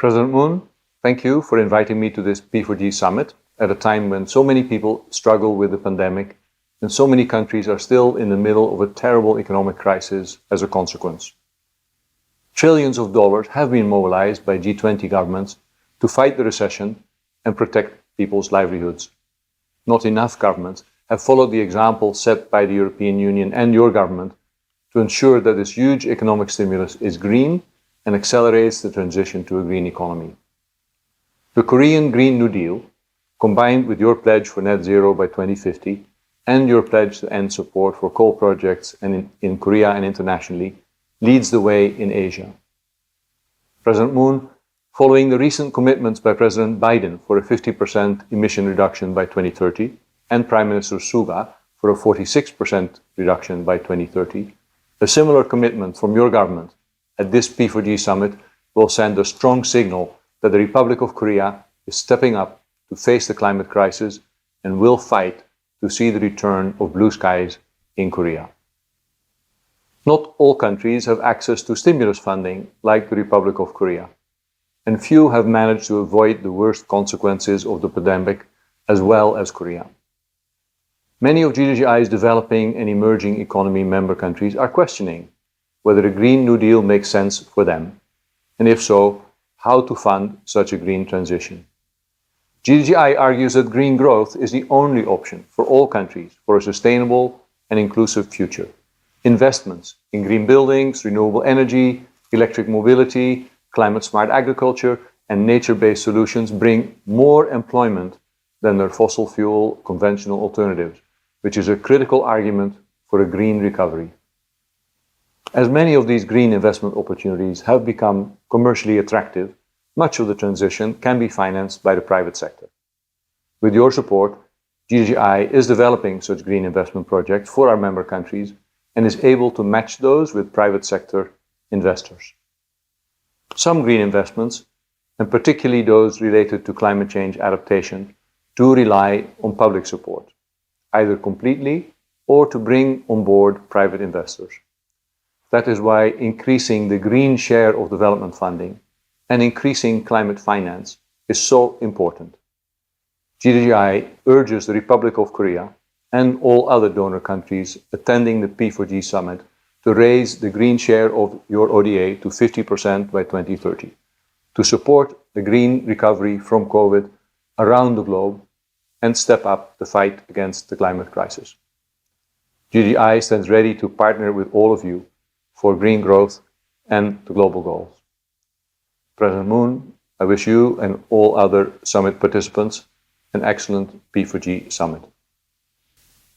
President Moon, thank you for inviting me to this P4G summit at a time when so many people struggle with the pandemic and so many countries are still in the middle of a terrible economic crisis as a consequence. Trillions of dollars have been mobilized by G20 governments to fight the recession and protect people's livelihoods. Not enough governments have followed the example set by the European Union and your government to ensure that this huge economic stimulus is green and accelerates the transition to a green economy. The Korean Green New Deal, combined with your pledge for net zero by 2050 and your pledge to end support for coal projects in Korea and internationally, leads the way in Asia. President Moon, following the recent commitments by President Biden for a 50% emission reduction by 2030 and Prime Minister Suga for a 46% reduction by 2030, a similar commitment from your government at this P4G summit will send a strong signal that the Republic of Korea is stepping up to face the climate crisis and will fight to see the return of blue skies in Korea. Not all countries have access to stimulus funding like the Republic of Korea, and few have managed to avoid the worst consequences of the pandemic as well as Korea. Many of GGGI's developing and emerging economy member countries are questioning whether a Green New Deal makes sense for them, and if so, how to fund such a green transition. GGGI argues that green growth is the only option for all countries for a sustainable and inclusive future. Investments in green buildings, renewable energy, electric mobility, climate-smart agriculture, and nature-based solutions bring more employment than their fossil fuel conventional alternatives, which is a critical argument for a green recovery. As many of these green investment opportunities have become commercially attractive, much of the transition can be financed by the private sector. With your support, GGGI is developing such green investment projects for our member countries and is able to match those with private sector investors. Some green investments, and particularly those related to climate change adaptation, do rely on public support, either completely or to bring on board private investors. That is why increasing the green share of development funding and increasing climate finance is so important. GGGI urges the Republic of Korea and all other donor countries attending the P4G summit to raise the green share of your ODA to 50% by 2030, to support the green recovery from COVID around the globe and step up the fight against the climate crisis. GGGI stands ready to partner with all of you for green growth and the global goals. President Moon, I wish you and all other summit participants an excellent P4G summit.